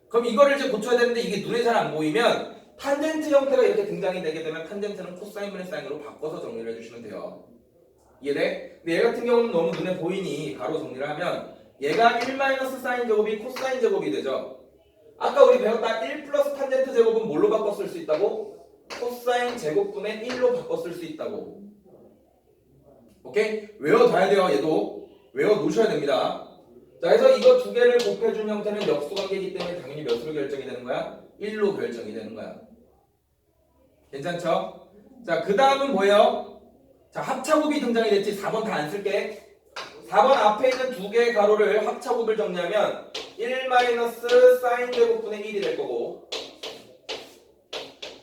그럼 이거를 이제 고쳐야 되는데 이게 눈에 잘 안 보이면 탄젠트 형태가 이렇게 등장이 되게 되면 탄젠트는 코사인분의 사인으로 바꿔서 정리를 해주시면 돼요. 이해돼? 근데 얘 같은 경우는 너무 눈에 보이니 바로 정리를 하면 얘가 1 마이너스 사인 제곱이 코사인 제곱이 되죠. 아까 우리 배웠다 1 플러스 탄젠트 제곱은 뭘로 바꿔 쓸 수 있다고? 코사인 제곱분의 1로 바꿔 쓸 수 있다고. 오케이? 외워둬야 돼요. 얘도 외워놓으셔야 됩니다. 자, 그래서 이거 두 개를 곱해준 형태는 역수관계이기 때문에 당연히 몇으로 결정이 되는 거야? 1로 결정이 되는 거야. 괜찮죠? 자, 그 다음은 뭐예요? 자, 합차곱이 등장이 됐지. 4번 다 안 쓸게. 4번 앞에 있는 두 개의 가로를 합차곱을 정리하면 1 마이너스 사인 제곱분의 1이 될 거고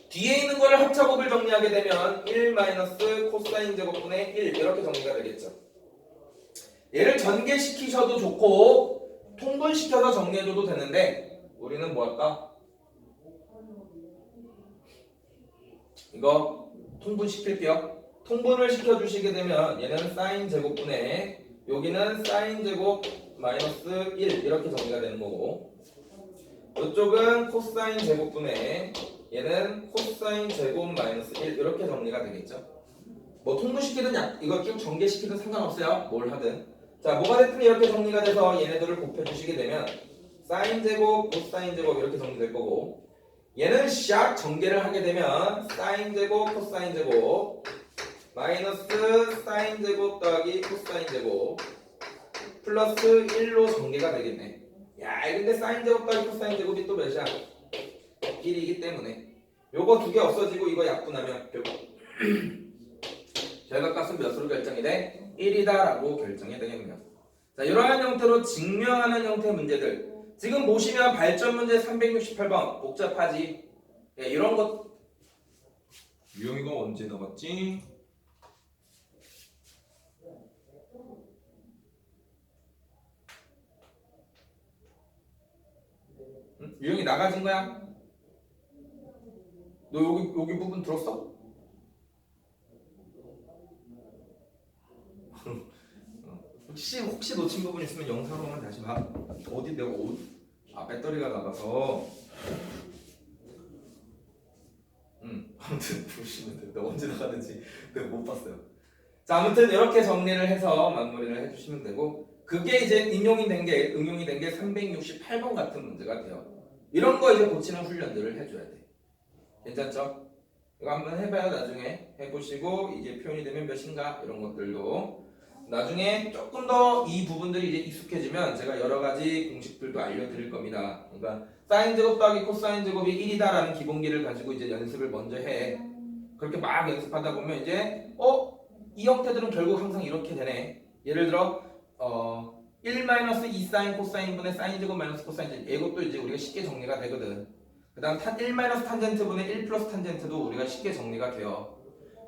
뒤에 있는 거를 합차곱을 정리하게 되면 1 마이너스 코사인 제곱분의 1 이렇게 정리가 되겠죠. 얘를 전개시키셔도 좋고 통분시켜서 정리해줘도 되는데 우리는 뭐 할까? 이거 통분시킬게요. 통분을 시켜주시게 되면 얘는 사인 제곱분의 여기는 사인 제곱 마이너스 1 이렇게 정리가 되는 거고 이쪽은 코사인 제곱분의 얘는 코사인 제곱 마이너스 1 이렇게 정리가 되겠죠. 뭐 통분시키든 이거 쭉 전개시키든 상관없어요. 뭘 하든. 자, 뭐가 됐든 이렇게 정리가 돼서 얘네들을 곱해주시게 되면 사인 제곱, 코사인 제곱 이렇게 정리될 거고 얘는 샥 전개를 하게 되면 사인 제곱, 코사인 제곱 마이너스 사인 제곱 더하기 코사인 제곱 플러스 1로 전개가 되겠네. 야, 근데 사인 제곱 더하기 코사인 제곱이 또 몇이야? 1이기 때문에 요거 두 개 없어지고 이거 약분하면 결국 결과값은 몇으로 결정이 돼? 1이다 라고 결정이 되겠네요. 자, 이러한 형태로 증명하는 형태의 문제들 지금 보시면 발전 문제 368번 복잡하지? 예, 이런 것 유영이가 언제 나갔지? 응? 유영이 나가진 거야? 너 여기 부분 들었어? 혹시 놓친 부분 있으면 영상으로만 다시 봐. 어디 내가 배터리가 나가서. 아무튼 보시면 돼. 나 언제 나가는지 내가 못 봤어요. 자, 아무튼 이렇게 정리를 해서 마무리를 해주시면 되고 그게 이제 응용이 된 게 368번 같은 문제가 돼요. 이런 거 이제 고치는 훈련들을 해줘야 돼. 괜찮죠? 이거 한번 해봐요. 나중에 해보시고 이게 표현이 되면 몇인가 이런 것들도 나중에 조금 더 이 부분들이 이제 익숙해지면 제가 여러 가지 공식들도 알려드릴 겁니다. 그러니까 사인 제곱 더하기 코사인 제곱이 1이다라는 기본기를 가지고 이제 연습을 먼저 해. 그렇게 막 연습하다 보면 이제 이 형태들은 결국 항상 이렇게 되네. 예를 들어 1-2 사인 코사인분의 사인 제곱 마이너스 코사인 제곱 이것도 이제 우리가 쉽게 정리가 되거든. 그 다음 1 마이너스 탄젠트분의 1 플러스 탄젠트도 우리가 쉽게 정리가 돼요.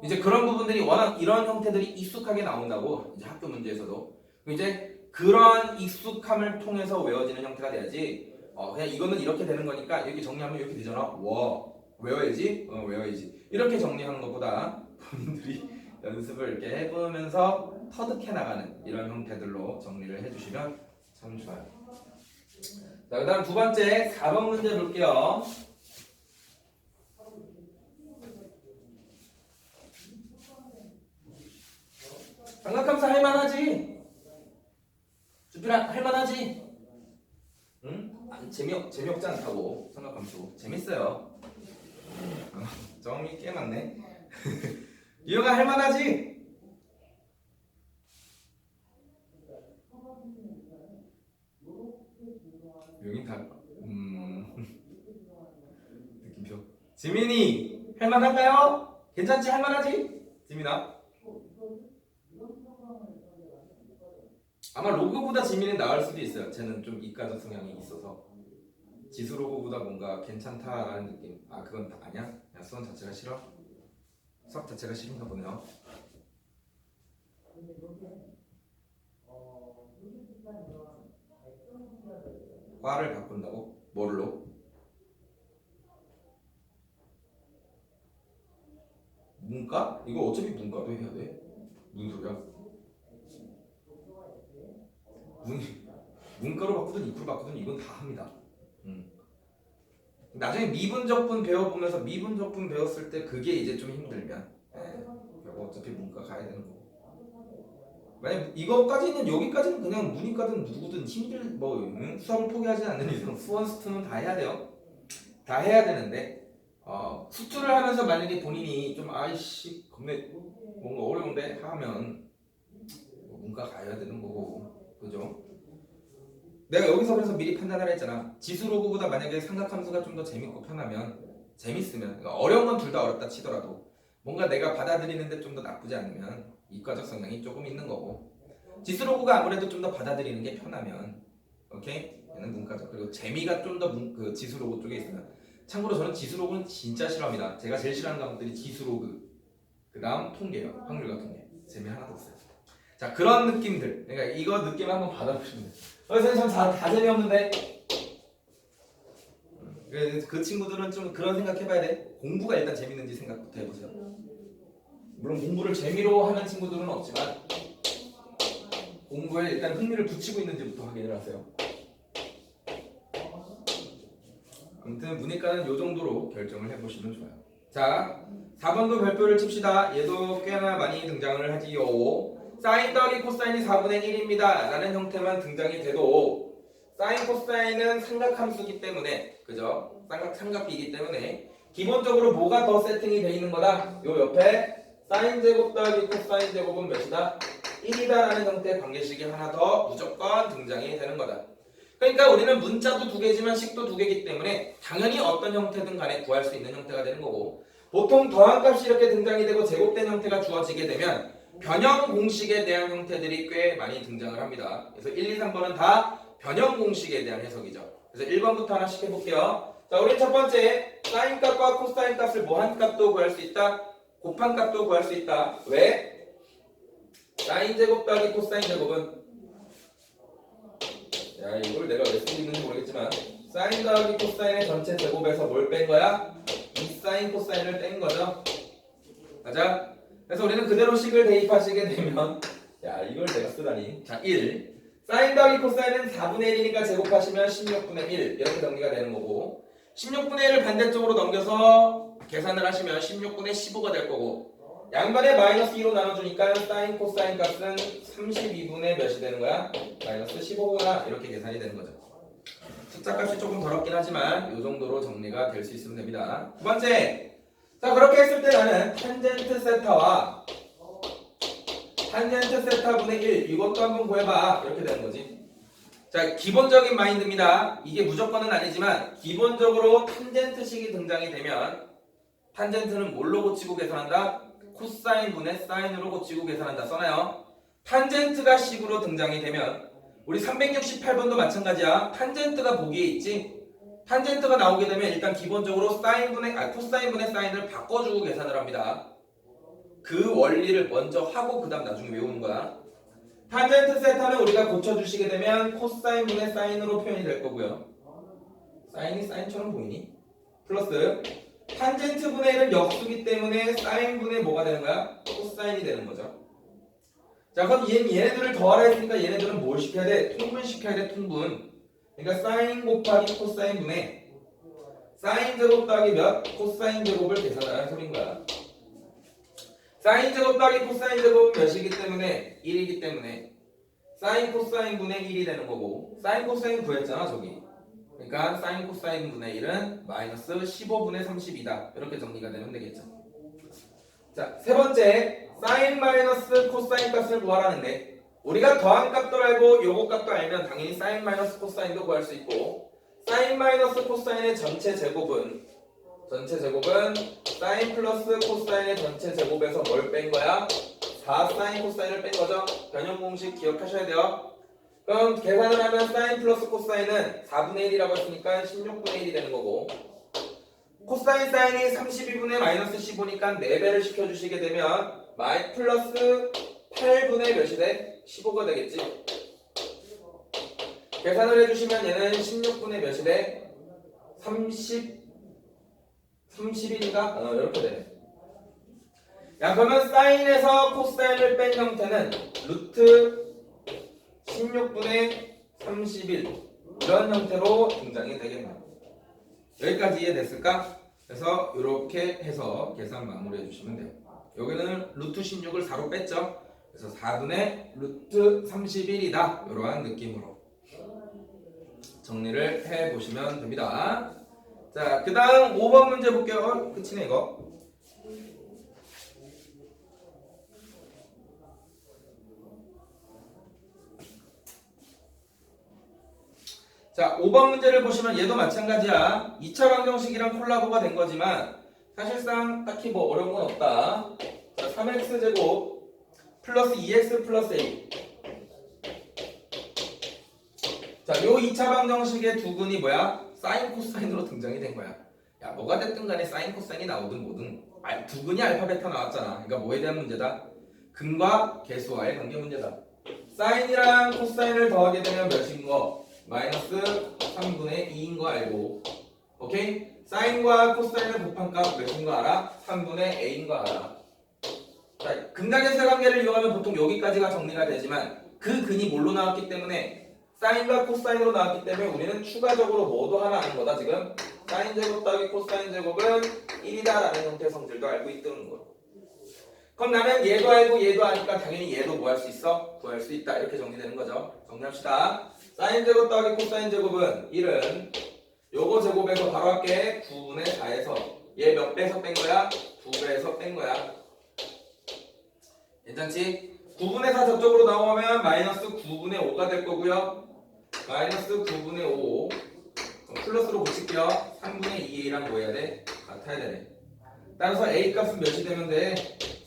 이제 그런 부분들이 워낙 이런 형태들이 익숙하게 나온다고 이제 학교 문제에서도 이제 그런 익숙함을 통해서 외워지는 형태가 돼야지 그냥 이거는 이렇게 되는 거니까 이렇게 정리하면 이렇게 되잖아. 와 외워야지 외워야지 이렇게 정리하는 것보다 본인들이 연습을 이렇게 해보면서 터득해 나가는 이런 형태들로 정리를 해주시면 참 좋아요. 자, 그 다음 두 번째 4번 문제 볼게요. 삼각함수 할만하지? 주필아 할만하지? 응? 재미없지 않다고 삼각함수 재밌어요. 점이 꽤 많네. 유영아 할만하지? 유영이 다 느낌표. 지민이 할만한가요? 괜찮지? 할만하지? 지민아? 아마 로그보다 지민이 나을 수도 있어요. 쟤는 좀 이과적 성향이 있어서 지수 로그보다 뭔가 괜찮다라는 느낌. 그건 아니야? 야, 수원 자체가 싫어? 수학 자체가 싫은가 보네요. 과를 바꾼다고? 뭘로? 문과? 이거 어차피 문과도 해야 돼. 무슨 소리야? 문과로 바꾸든 이과로 바꾸든 이건 다 합니다. 나중에 미분적분 배워보면서 미분적분 배웠을 때 그게 이제 좀 힘들면 어차피 문과 가야 되는 거고. 만약 이거까지는 여기까지는 그냥 문이과든 누구든 수학을 포기하지 않는 이상 수원 스투는 다 해야 돼요. 다 해야 되는데 수투를 하면서 만약에 본인이 좀 아이씨 겁내 뭔가 어려운데 하면 문과 가야 되는 거고, 그죠? 내가 여기서 그래서 미리 판단하라 했잖아. 지수로그보다 만약에 삼각함수가 좀 더 재밌고 편하면 재밌으면 그러니까 어려운 건 둘 다 어렵다 치더라도 뭔가 내가 받아들이는데 좀 더 나쁘지 않으면 이과적 성향이 조금 있는 거고, 지수로그가 아무래도 좀 더 받아들이는 게 편하면 오케이? 얘는 문과적. 그리고 재미가 좀 더 그 지수로그 쪽에 있으면, 참고로 저는 지수로그는 진짜 싫어합니다. 제가 제일 싫어하는 과목들이 지수로그, 그 다음 통계요. 확률과 통계. 재미 하나도 없어요. 자, 그런 느낌들. 그러니까 이거 느낌 한번 받아보시면 돼요. 선생님 다 재미없는데 그 친구들은 좀 그런 생각 해봐야 돼. 공부가 일단 재밌는지 생각부터 해보세요. 물론 공부를 재미로 하는 친구들은 없지만 공부에 일단 흥미를 붙이고 있는지부터 확인을 하세요. 아무튼 문이과는 이 정도로 결정을 해보시면 좋아요. 자, 4번도 별표를 칩시다. 얘도 꽤나 많이 등장을 하지요. 사인 더하기 코사인이 4분의 1입니다 라는 형태만 등장이 돼도 사인 코사인은 삼각함수기 때문에, 그죠? 삼각비이기 때문에 기본적으로 뭐가 더 세팅이 돼 있는 거다? 요 옆에 사인 제곱 더하기 코사인 제곱은 몇이다? 1이다 라는 형태의 관계식이 하나 더 무조건 등장이 되는 거다. 그러니까 우리는 문자도 두 개지만 식도 두 개이기 때문에 당연히 어떤 형태든 간에 구할 수 있는 형태가 되는 거고, 보통 더한 값이 이렇게 등장이 되고 제곱된 형태가 주어지게 되면 변형 공식에 대한 형태들이 꽤 많이 등장을 합니다. 그래서 1, 2, 3번은 다 변형 공식에 대한 해석이죠. 그래서 1번부터 하나씩 해볼게요. 자, 우리 첫 번째 사인 값과 코사인 값을 뭐한 값도 구할 수 있다, 곱한 값도 구할 수 있다. 왜? 사인 제곱 더하기 코사인 제곱은, 야, 이걸 내가 왜 쓰고 있는지 모르겠지만 사인 더하기 코사인의 전체 제곱에서 뭘 뺀 거야? 이 사인 코사인을 뺀 거죠. 맞아? 그래서 우리는 그대로 식을 대입하시게 되면, 야, 이걸 내가 쓰다니. 자, 1 사인 더하기 코사인은 4분의 1이니까 제곱하시면 16분의 1 이렇게 정리가 되는 거고, 16분의 1을 반대쪽으로 넘겨서 계산을 하시면 16분의 15가 될 거고, 양변에 마이너스 2로 나눠주니까 사인 코사인 값은 32분의 몇이 되는 거야? 마이너스 15구나. 이렇게 계산이 되는 거죠. 숫자 값이 조금 더럽긴 하지만 이 정도로 정리가 될 수 있으면 됩니다. 두 번째, 자, 그렇게 했을 때 나는 탄젠트 세타와 탄젠트 세타분의 1 이것도 한번 구해봐. 이렇게 되는 거지. 자, 기본적인 마인드입니다. 이게 무조건은 아니지만 기본적으로 탄젠트식이 등장이 되면 탄젠트는 뭘로 고치고 계산한다? 코사인 분의 사인으로 고치고 계산한다. 써놔요. 탄젠트가 식으로 등장이 되면 우리 368번도 마찬가지야. 탄젠트가 보기에 있지. 탄젠트가 나오게 되면 일단 기본적으로 코사인 분의 사인을 바꿔주고 계산을 합니다. 그 원리를 먼저 하고 그 다음 나중에 외우는 거야. 탄젠트 세타는 우리가 고쳐주시게 되면 코사인 분의 사인으로 표현이 될 거고요. 사인이 사인처럼 보이니? 플러스 탄젠트 분의 1은 역수기 때문에 사인 분의 뭐가 되는 거야? 코사인이 되는 거죠. 자, 그럼 얘네들을 더하라 했으니까 얘네들은 뭘 시켜야 돼? 통분 시켜야 돼, 통분. 그러니까 사인 곱하기 코사인 분의 사인 제곱 더하기 몇? 코사인 제곱을 계산하라는 소린 거야. 사인 제곱 더하기 코사인 제곱은 몇이기 때문에? 1이기 때문에 사인 코사인 분의 1이 되는 거고, 사인 코사인 구했잖아 저기. 그러니까 사인 코사인 분의 1은 마이너스 15분의 30이다. 이렇게 정리가 되면 되겠죠. 자, 세 번째, 사인 마이너스 코사인 값을 구하라는데 우리가 더한 값도 알고 요거 값도 알면 당연히 사인 마이너스 코사인도 구할 수 있고, 사인 마이너스 코사인의 전체 제곱은 사인 플러스 코사인의 전체 제곱에서 뭘 뺀 거야? 4 사인 코사인을 뺀 거죠. 변형 공식 기억하셔야 돼요. 그럼 계산을 하면 사인 플러스 코사인은 4분의 1이라고 했으니까 16분의 1이 되는 거고, 코사인 사인이 32분의 마이너스 15니까 4배를 시켜주시게 되면 플러스 8분의 몇이 돼? 15가 되겠지. 계산을 해주시면 얘는 16분의 몇이 돼? 31인가? 이렇게 되네. 야, 그러면 사인에서 코사인을 뺀 형태는 루트 16분의 31 이런 형태로 등장이 되겠네. 여기까지 이해됐을까? 그래서 이렇게 해서 계산 마무리해 주시면 돼요. 여기는 루트 16을 4로 뺐죠. 그래서 4분의 루트 31이다. 이러한 느낌으로 정리를 해 보시면 됩니다. 자, 그 다음 5번 문제 볼게요. 끝이네 이거. 자, 5번 문제를 보시면 얘도 마찬가지야. 2차 방정식이랑 콜라보가 된 거지만 사실상 딱히 뭐 어려운 건 없다. 자, 3x제곱 플러스 2x 플러스 a. 자, 요 2차 방정식의 두근이 뭐야? 사인 코사인으로 등장이 된 거야. 야, 뭐가 됐든 간에 사인 코사인이 나오든 뭐든 두근이 알파 베타 나왔잖아. 그러니까 뭐에 대한 문제다? 근과 계수와의 관계 문제다. 사인이랑 코사인을 더하게 되면 몇인 거? 마이너스 3분의 2인 거 알고, 오케이? 사인과 코사인을 곱한 값 몇인 거 알아? 3분의 a인 거 알아. 자, 근각계수의 관계를 이용하면 보통 여기까지가 정리가 되지만 그 근이 뭘로 나왔기 때문에 사인과 코사인으로 나왔기 때문에 우리는 추가적으로 뭐도 하나 아는 거다. 지금 사인 제곱 더하기 코사인 제곱은 1이다 라는 형태의 성질도 알고 있다는 거. 그럼 나는 얘도 알고 얘도 아니까 당연히 얘도 뭐 할 수 있어? 구할 수 있다. 이렇게 정리되는 거죠. 정리합시다. 사인 제곱 더하기 코사인 제곱은 1은 요거 제곱에서 바로 할게. 9분의 4에서 얘 몇 배에서 뺀 거야? 2배에서 뺀 거야. 괜찮지? 9분의 4 저쪽으로 나오면 마이너스 9분의 5가 될 거고요. 마이너스 9분의 5 플러스로 고칠게요. 3분의 2a랑 뭐 해야 돼? 같아야 되네. 따라서 a 값은 몇이 되면 돼?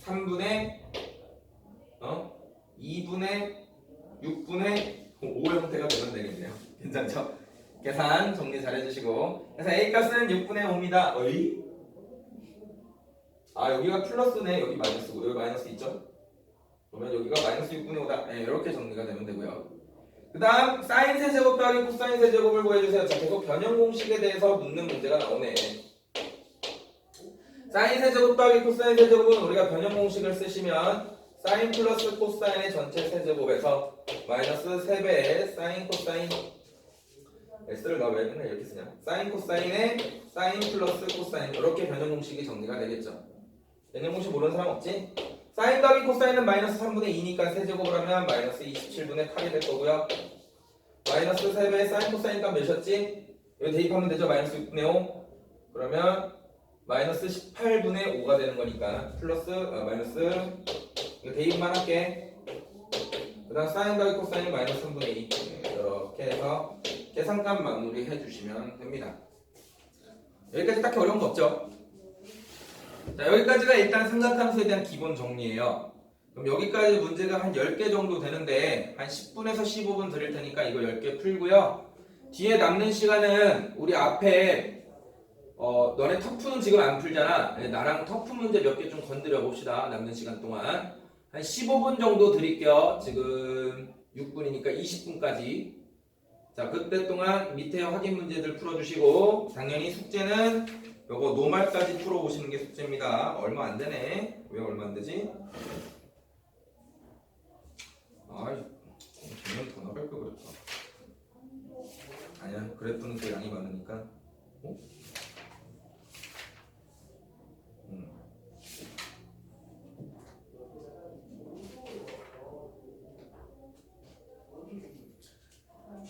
3분의 2분의 6분의 5 형태가 되면 되겠네요. 괜찮죠? 계산 정리 잘 해주시고. 그래서 a 값은 6분의 5입니다. 어이? 아, 여기가 플러스네. 여기 마이너스고 여기 마이너스 있죠? 그러면 여기가 마이너스 6분의 5다. 네, 이렇게 정리가 되면 되고요. 그 다음 사인 세제곱 더하기 코사인 세제곱을 구해주세요. 자, 계속 변형 공식에 대해서 묻는 문제가 나오네. 사인 세제곱 더하기 코사인 세제곱은 우리가 변형 공식을 쓰시면 사인 플러스 코사인의 전체 세제곱에서 마이너스 3배의 사인 코사인 S를 나 왜 맨날 이렇게 쓰냐? 사인 코사인의 사인 플러스 코사인 이렇게 변형 공식이 정리가 되겠죠. 변형 공식 모르는 사람 없지? 사인 더하기 코사인은 마이너스 3분의 2니까 세제곱을 하면 마이너스 27분의 8이 될 거고요. 마이너스 3배의 사인 코사인 값 몇이었지? 여기 대입하면 되죠? 마이너스 6분의 5. 그러면 마이너스 18분의 5가 되는 거니까 플러스 마이너스 이거 대입만 할게. 그 다음 사인 더하기 코사인은 마이너스 3분의 2 이렇게 해서 계산값 마무리 해주시면 됩니다. 여기까지 딱히 어려운 거 없죠? 자, 여기까지가 일단 삼각함수에 대한 기본 정리예요. 그럼 여기까지 문제가 한 10개 정도 되는데 한 10분에서 15분 드릴 테니까 이거 10개 풀고요. 뒤에 남는 시간은 우리 앞에 너네 터프는 지금 안 풀잖아. 나랑 터프 문제 몇 개 좀 건드려 봅시다. 남는 시간 동안 한 15분 정도 드릴게요. 지금 6분이니까 20분까지. 자, 그때 동안 밑에 확인 문제들 풀어주시고 당연히 숙제는 요거 노말까지 풀어보시는 게 숙제입니다. 얼마 안 되네. 왜 얼마 안 되지? 아이, 작년 더 나갈 걸 그랬다. 아니야, 그랬더니 더 양이 많으니까. 어?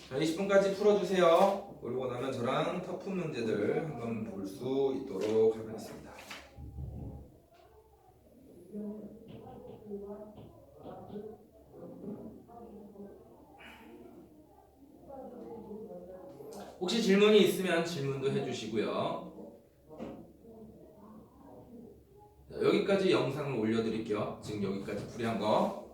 자, 20분까지 풀어주세요. 그러고 나면 저랑 터프 문제들 한번 볼 수 있도록 하겠습니다. 혹시 질문이 있으면 질문도 해주시고요. 자, 여기까지 영상을 올려드릴게요. 지금 여기까지 풀이한 거.